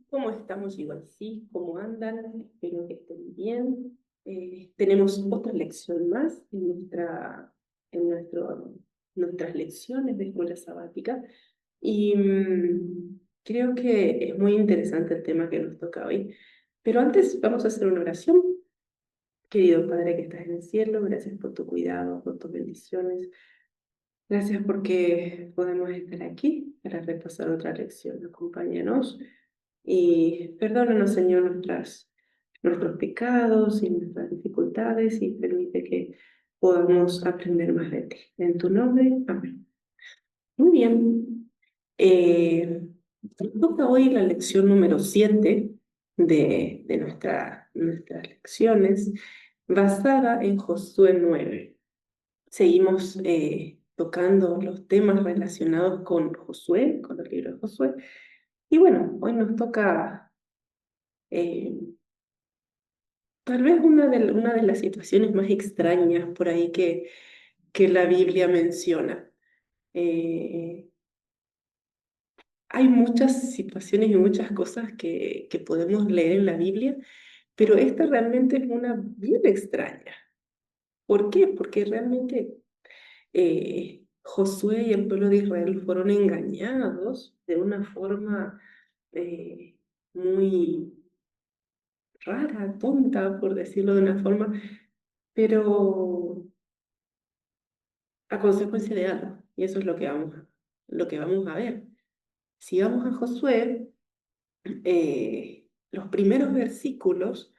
¿Cómo estamos, igual? Sí, ¿cómo andan? Espero que estén bien. Tenemos otra lección más en nuestras lecciones de escuela sabática y creo que es muy interesante el tema que nos toca hoy. Pero antes vamos a hacer una oración. Querido Padre que estás en el cielo, gracias por tu cuidado, por tus bendiciones. Gracias porque podemos estar aquí para repasar otra lección. Acompáñanos y perdónanos, Señor, nuestros pecados y nuestras dificultades y permite que podamos aprender más de ti. En tu nombre, amén. Muy bien. Nos toca hoy la lección número 7 de nuestras lecciones, basada en Josué 9. Seguimos tocando los temas relacionados con Josué, con el libro de Josué. Y bueno, hoy nos toca eh, tal vez una de las situaciones más extrañas por ahí que la Biblia menciona. Eh, Hay muchas situaciones y muchas cosas que podemos leer en la Biblia, pero esta realmente es una bien extraña. ¿Por qué? Porque realmente Josué y el pueblo de Israel fueron engañados de una forma eh, muy rara, tonta, por decirlo de una forma, pero a consecuencia de algo. Y eso es lo que vamos a ver. Si vamos a Josué, los primeros versículos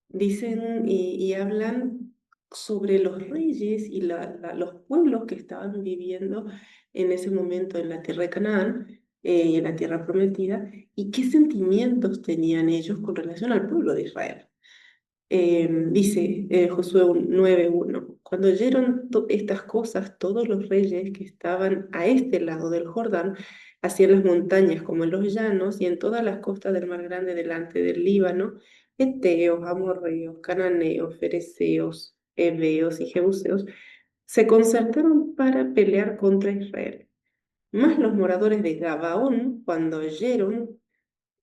dicen y hablan sobre los reyes y los pueblos que estaban viviendo en ese momento en la tierra de Canaán y en la tierra prometida, y qué sentimientos tenían ellos con relación al pueblo de Israel. Dice Josué 9:1, cuando oyeron estas cosas, todos los reyes que estaban a este lado del Jordán, así en las montañas como en los llanos y en todas las costas del mar grande delante del Líbano, heteos, amorreos, cananeos, fereceos, heveos y jebuseos, se concertaron para pelear contra Israel. Mas los moradores de Gabaón, cuando oyeron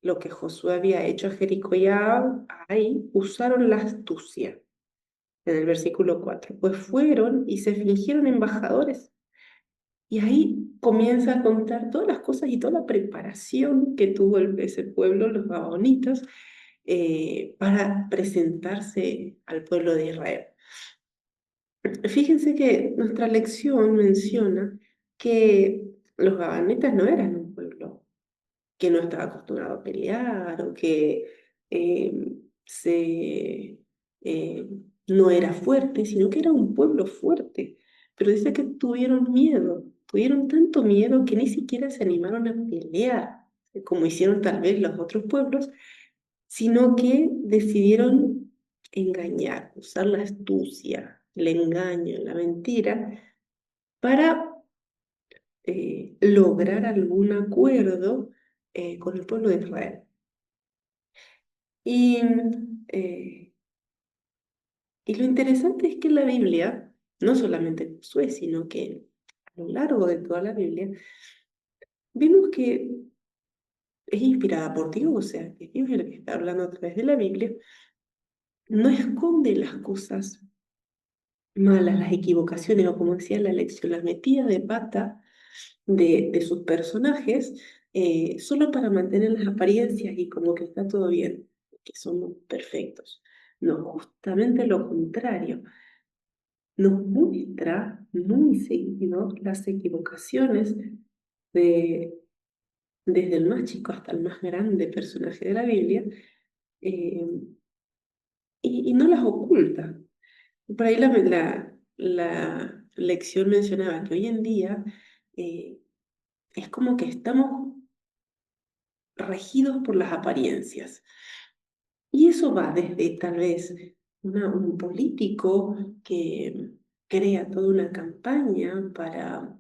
lo que Josué había hecho a Jericó y a Ai, usaron la astucia. En el versículo 4, pues fueron y se fingieron embajadores. Y ahí comienza a contar todas las cosas y toda la preparación que tuvo ese pueblo, los gabaonitas, para presentarse al pueblo de Israel. Fíjense que nuestra lección menciona que los gabaonitas no eran un pueblo que no estaba acostumbrado a pelear o que eh, se, eh, no era fuerte, sino que era un pueblo fuerte. Pero dice que tuvieron tanto miedo que ni siquiera se animaron a pelear, como hicieron tal vez los otros pueblos, sino que decidieron engañar, usar la astucia, el engaño, la mentira, para lograr algún acuerdo con el pueblo de Israel. Y, eh, y lo interesante es que en la Biblia, no solamente en Josué, sino que a lo largo de toda la Biblia, vemos que es inspirada por Dios, o sea, que Dios es el que está hablando a través de la Biblia, no esconde las cosas malas, las equivocaciones, o como decía la lección, las metidas de pata de sus personajes, solo para mantener las apariencias y como que está todo bien, que somos perfectos. No, justamente lo contrario. Nos muestra muy seguido las equivocaciones de, desde el más chico hasta el más grande personaje de la Biblia, eh, y no las oculta. Por ahí la lección mencionaba que hoy en día eh, es como que estamos regidos por las apariencias. Y eso va desde tal vez un político que crea toda una campaña para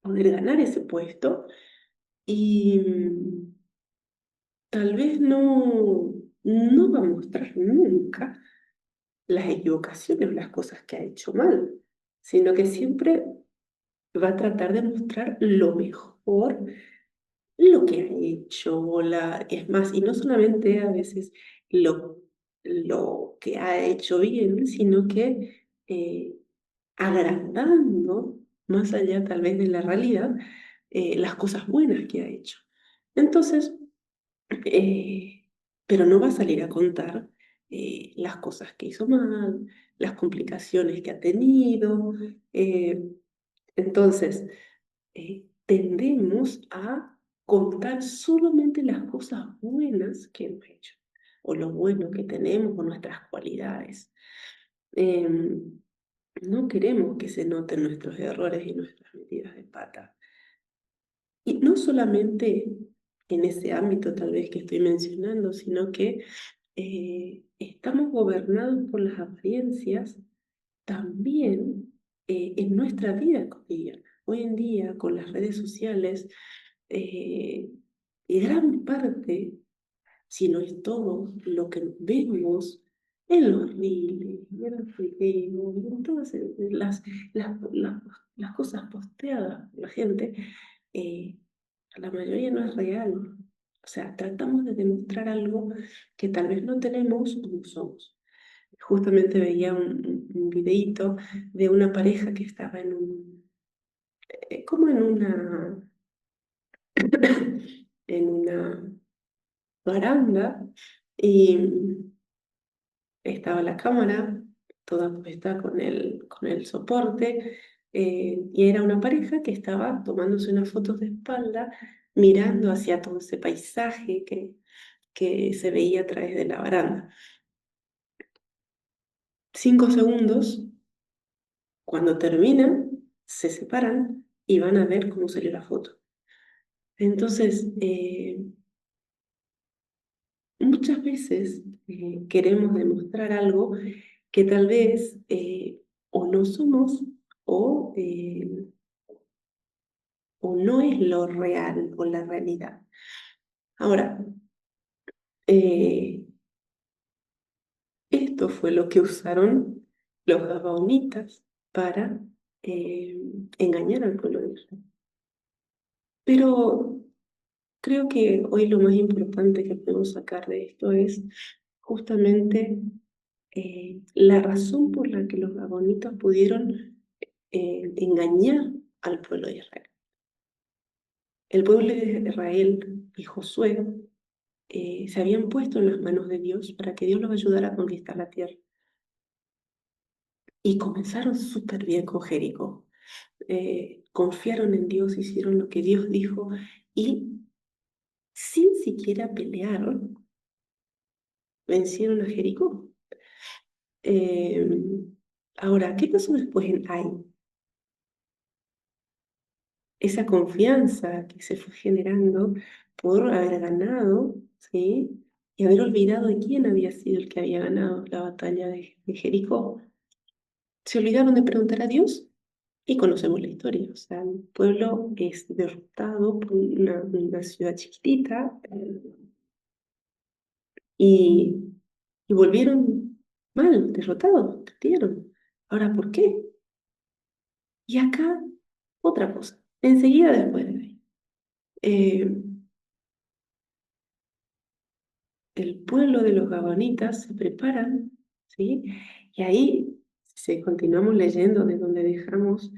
poder ganar ese puesto y tal vez no va a mostrar nunca las equivocaciones o las cosas que ha hecho mal, sino que siempre va a tratar de mostrar lo mejor lo que ha hecho, es más, y no solamente a veces lo, lo que ha hecho bien, sino que agrandando, más allá tal vez de la realidad, las cosas buenas que ha hecho. Entonces, eh, pero no va a salir a contar las cosas que hizo mal, las complicaciones que ha tenido. eh, entonces, tendemos a contar solamente las cosas buenas que hemos hecho, o lo bueno que tenemos, o nuestras cualidades. Em, no queremos que se noten nuestros errores y nuestras metidas de pata. Y no solamente en ese ámbito tal vez que estoy mencionando, sino que estamos gobernados por las apariencias también en nuestra vida cotidiana. Hoy en día, con las redes sociales, eh, gran parte, si no es todo, lo que vemos en los reels, en los videos, en todas las cosas posteadas por la gente, eh, la mayoría no es real. O sea, tratamos de demostrar algo que tal vez no tenemos o no somos. Justamente veía un videíto de una pareja que estaba como en una baranda y estaba la cámara toda puesta con el soporte y era una pareja que estaba tomándose unas fotos de espalda mirando hacia todo ese paisaje que se veía a través de la baranda. 5 segundos, cuando terminan, se separan y van a ver cómo salió la foto. Entonces, muchas veces queremos demostrar algo que tal vez o no somos o, o no es lo real o la realidad. Ahora, eh, esto fue lo que usaron los gabaonitas para eh, engañar al pueblo de Israel. Pero creo que hoy lo más importante que podemos sacar de esto es justamente la razón por la que los gabonitas pudieron engañar al pueblo de Israel. El pueblo de Israel y Josué se habían puesto en las manos de Dios para que Dios los ayudara a conquistar la tierra. Y comenzaron súper bien con Jericó. Confiaron en Dios, hicieron lo que Dios dijo y sin siquiera pelear, vencieron a Jericó. Ahora, ¿qué pasó después en Ai? Esa confianza que se fue generando por haber ganado, ¿sí? Y haber olvidado de quién había sido el que había ganado la batalla de Jericó. Se olvidaron de preguntar a Dios y conocemos la historia. O sea, el pueblo es derrotado por una ciudad chiquitita y, y volvieron mal, derrotados, perdieron. Ahora, ¿por qué? Y acá, otra cosa. Enseguida después de ahí. eh, el pueblo de los Gabonitas se preparan, ¿sí? Y ahí, si continuamos leyendo de donde dejamos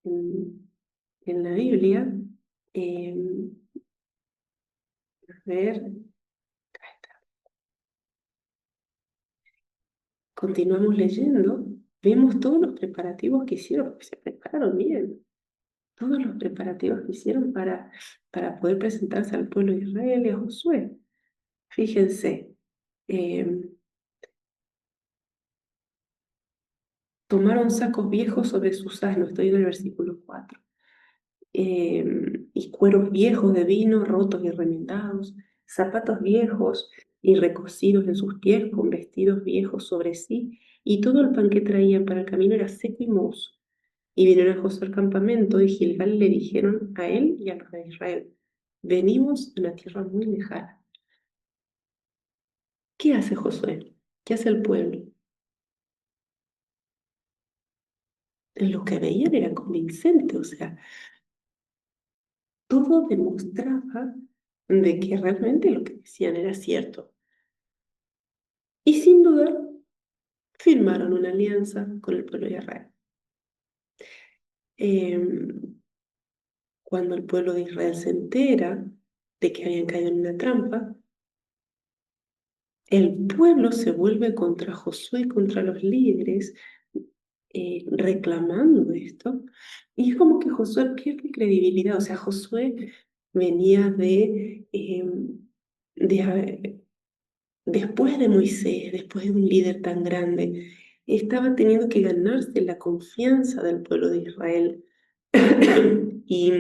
en la Biblia, eh, a ver, continuamos leyendo, vemos todos los preparativos que hicieron, porque se prepararon bien, todos los preparativos que hicieron para poder presentarse al pueblo de Israel y a Josué. Fíjense, eh, tomaron sacos viejos sobre sus asnos, estoy en el versículo 4. Y cueros viejos de vino, rotos y remendados, zapatos viejos y recocidos en sus pies, con vestidos viejos sobre sí, y todo el pan que traían para el camino era seco y mohoso. Y vinieron a Josué al campamento, y Gilgal le dijeron a él y a los de Israel: venimos de una tierra muy lejana. ¿Qué hace Josué? ¿Qué hace el pueblo? Lo que veían era convincente, o sea, todo demostraba de que realmente lo que decían era cierto. Y sin duda, firmaron una alianza con el pueblo de Israel. Em, Cuando el pueblo de Israel se entera de que habían caído en una trampa, el pueblo se vuelve contra Josué y contra los líderes, reclamando esto. Y es como que Josué pierde credibilidad. O sea, Josué venía después de Moisés, después de un líder tan grande, estaba teniendo que ganarse la confianza del pueblo de Israel. Y,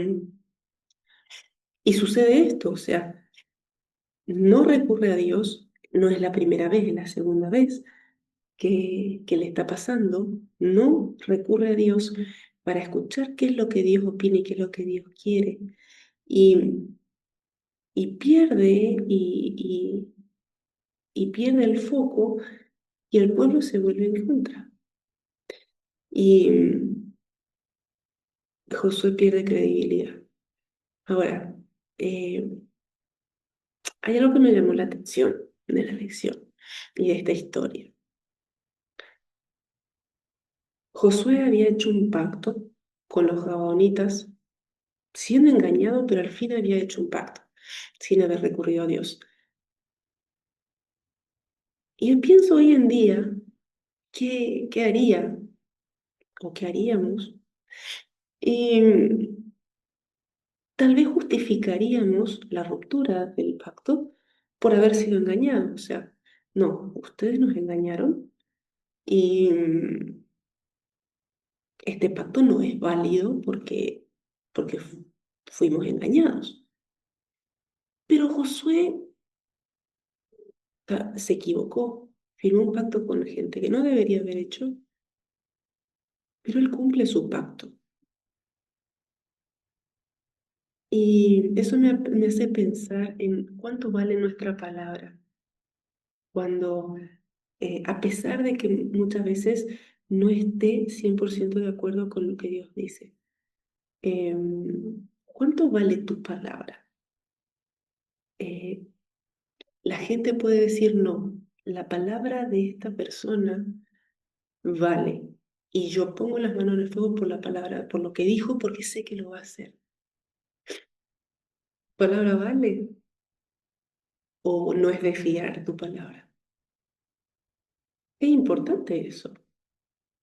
y sucede esto, o sea, no recurre a Dios, no es la primera vez, es la segunda vez que le está pasando, no recurre a Dios para escuchar qué es lo que Dios opina y qué es lo que Dios quiere. Y, y pierde, y pierde el foco y el pueblo se vuelve en contra. Y Josué pierde credibilidad. Ahora, eh, hay algo que me llamó la atención de la lección y de esta historia. Josué había hecho un pacto con los gabaonitas, siendo engañado, pero al fin había hecho un pacto, sin haber recurrido a Dios. Y yo pienso hoy en día, ¿qué haría o qué haríamos? Y tal vez justificaríamos la ruptura del pacto por haber sido engañados. O sea, no, ustedes nos engañaron y este pacto no es válido porque fuimos engañados. Pero Josué se equivocó, firmó un pacto con gente que no debería haber hecho, pero él cumple su pacto. Y eso me hace pensar en cuánto vale nuestra palabra, cuando a pesar de que muchas veces no esté 100% de acuerdo con lo que Dios dice, ¿cuánto vale tu palabra? Eh, la gente puede decir no, la palabra de esta persona vale, y yo pongo las manos en el fuego por la palabra, por lo que dijo, porque sé que lo va a hacer. ¿Palabra vale o no es de fiar tu palabra? Es importante eso,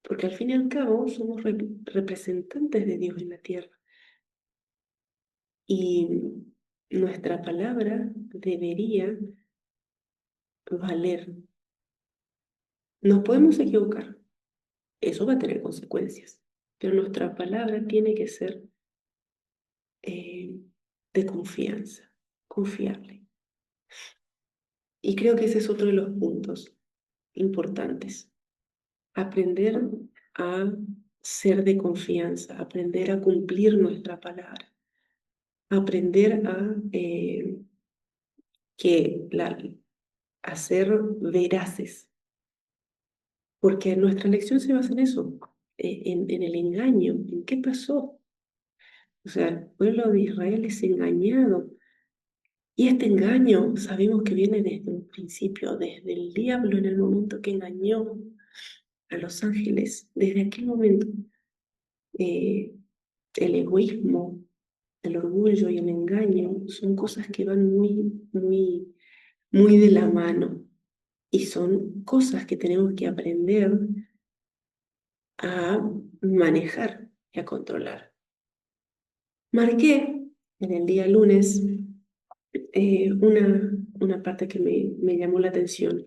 porque al fin y al cabo somos representantes de Dios en la tierra y nuestra palabra debería valer. Nos podemos equivocar, eso va a tener consecuencias, pero nuestra palabra tiene que ser eh, de confianza, confiable. Y creo que ese es otro de los puntos importantes. Aprender a ser de confianza, aprender a cumplir nuestra palabra, aprender a ser veraces, porque nuestra lección se basa en eso, en el engaño, en qué pasó. O sea, el pueblo de Israel es engañado. Y este engaño sabemos que viene desde un principio, desde el diablo en el momento que engañó a los ángeles. Desde aquel momento, eh, el egoísmo, el orgullo y el engaño son cosas que van muy de la mano. Y son cosas que tenemos que aprender a manejar y a controlar. Marqué en el día lunes una parte que me llamó la atención.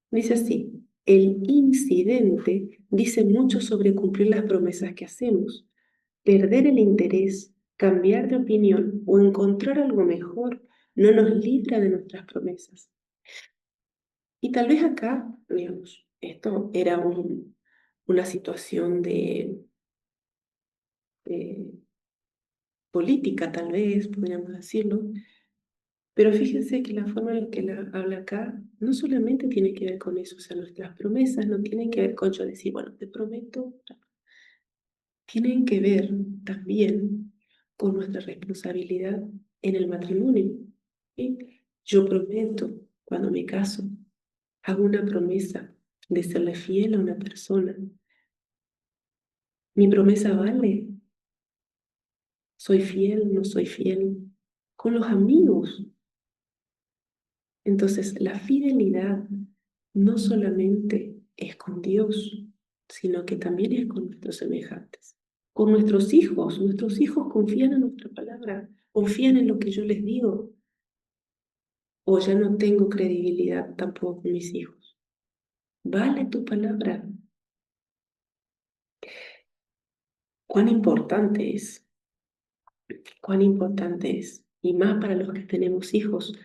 Dice así, el incidente dice mucho sobre cumplir las promesas que hacemos. Perder el interés, cambiar de opinión o encontrar algo mejor no nos libra de nuestras promesas. Y tal vez acá, digamos, esto era una situación de política, tal vez, podríamos decirlo, pero fíjense que la forma en la que la habla acá no solamente tiene que ver con eso, o sea, nuestras promesas no tienen que ver con yo decir, bueno, te prometo, tienen que ver también con nuestra responsabilidad en el matrimonio. ¿Sí? Yo prometo, cuando me caso, hago una promesa de serle fiel a una persona. Mi promesa vale. ¿Soy fiel? ¿No soy fiel? Con los amigos. Entonces, la fidelidad no solamente es con Dios, sino que también es con nuestros semejantes. Con nuestros hijos confían en nuestra palabra, confían en lo que yo les digo, o ya no tengo credibilidad tampoco con mis hijos. Vale tu palabra. Cuán importante es, cuán importante es, y más para los que tenemos hijos,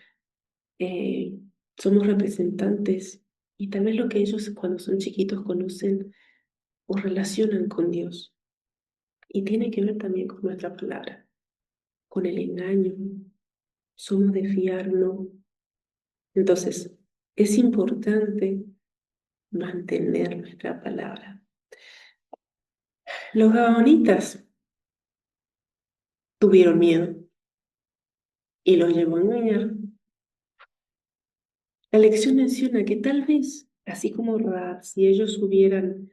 eh, somos representantes y tal vez lo que ellos cuando son chiquitos conocen o relacionan con Dios. Y tiene que ver también con nuestra palabra, con el engaño. Somos de fiarnos. Entonces, es importante mantener nuestra palabra. Los gabaonitas tuvieron miedo y los llevó a engañar. La lección menciona que tal vez, así como Rahab, si ellos hubieran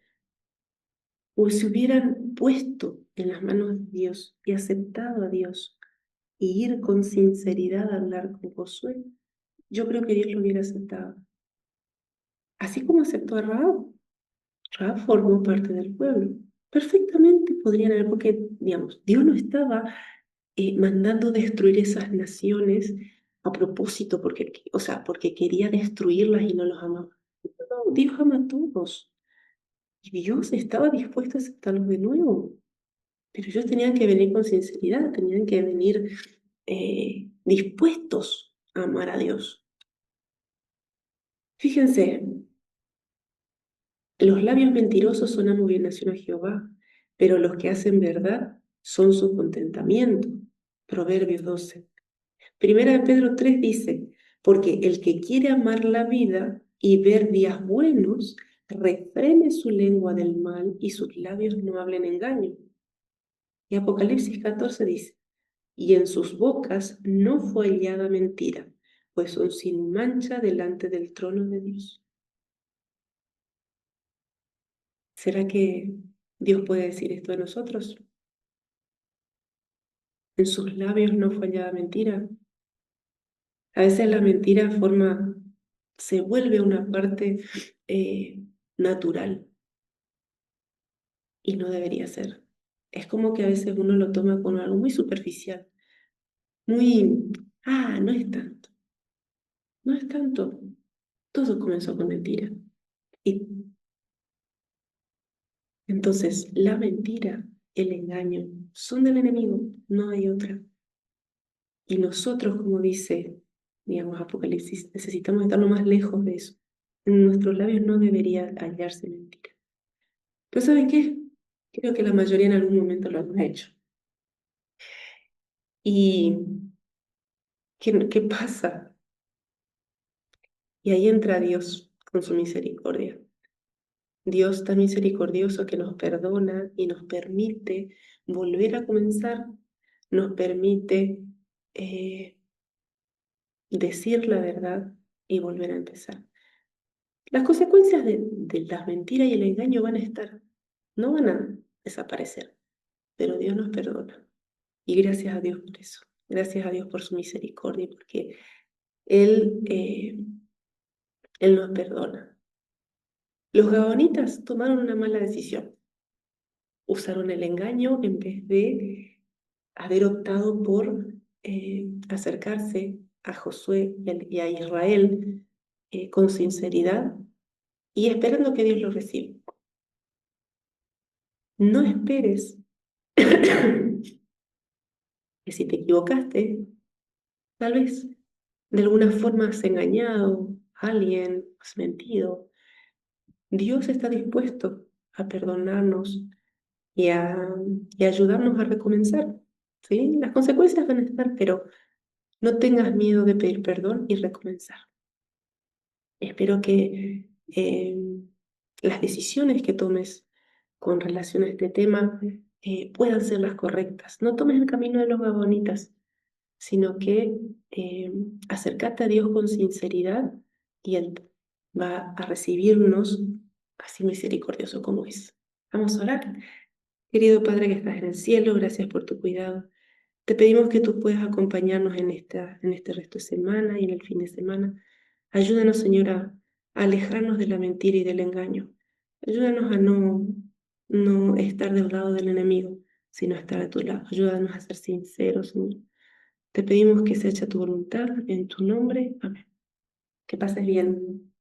o se hubieran puesto en las manos de Dios y aceptado a Dios y ir con sinceridad a hablar con Josué, yo creo que Dios lo hubiera aceptado. Así como aceptó a Rahab. Rahab formó parte del pueblo. Perfectamente podrían haber, porque, digamos, Dios no estaba mandando destruir esas naciones a propósito, porque, o sea, porque quería destruirlas y no los amaba. No, Dios ama a todos. Y Dios estaba dispuesto a aceptarlos de nuevo. Pero ellos tenían que venir con sinceridad, tenían que venir dispuestos a amar a Dios. Fíjense, los labios mentirosos son abominación a Jehová, pero los que hacen verdad son su contentamiento. Proverbios 12. Primera de Pedro 3 dice, porque el que quiere amar la vida y ver días buenos, refrene su lengua del mal y sus labios no hablen engaño. Y Apocalipsis 14 dice, y en sus bocas no fue hallada mentira, pues son sin mancha delante del trono de Dios. ¿Será que Dios puede decir esto de nosotros? En sus labios no fue hallada mentira. A veces la mentira se vuelve una parte natural y no debería ser. Es como que a veces uno lo toma como algo muy superficial, no es tanto, no es tanto. Todo comenzó con mentira. Y entonces la mentira, el engaño, son del enemigo, no hay otra. Y nosotros, como dice, digamos, Apocalipsis, necesitamos estar lo más lejos de eso. En nuestros labios no debería hallarse mentira. Pero ¿saben qué? Creo que la mayoría en algún momento lo hemos hecho. ¿Y qué pasa? Y ahí entra Dios con su misericordia. Dios tan misericordioso que nos perdona y nos permite volver a comenzar, nos permite decir la verdad y volver a empezar. Las consecuencias de las mentiras y el engaño van a estar, no van a desaparecer, pero Dios nos perdona. Y gracias a Dios por eso. Gracias a Dios por su misericordia, porque Él, Él nos perdona. Los gabonitas tomaron una mala decisión. Usaron el engaño en vez de haber optado por acercarse a Josué y a Israel con sinceridad y esperando que Dios lo reciba. No esperes que si te equivocaste, tal vez de alguna forma has engañado a alguien, has mentido. Dios está dispuesto a perdonarnos y y a ayudarnos a recomenzar. ¿Sí? Las consecuencias van a estar, pero no tengas miedo de pedir perdón y recomenzar. Espero que las decisiones que tomes con relación a este tema puedan ser las correctas. No tomes el camino de los gabonitas, sino que acércate a Dios con sinceridad y Él va a recibirnos así misericordioso como es. Vamos a orar. Querido Padre que estás en el cielo, gracias por tu cuidado. Te pedimos que tú puedas acompañarnos en este resto de semana y en el fin de semana. Ayúdanos, Señor, a alejarnos de la mentira y del engaño. Ayúdanos a no estar del lado del enemigo, sino a estar a tu lado. Ayúdanos a ser sinceros, Señor. Te pedimos que se eche tu voluntad en tu nombre. Amén. Que pases bien.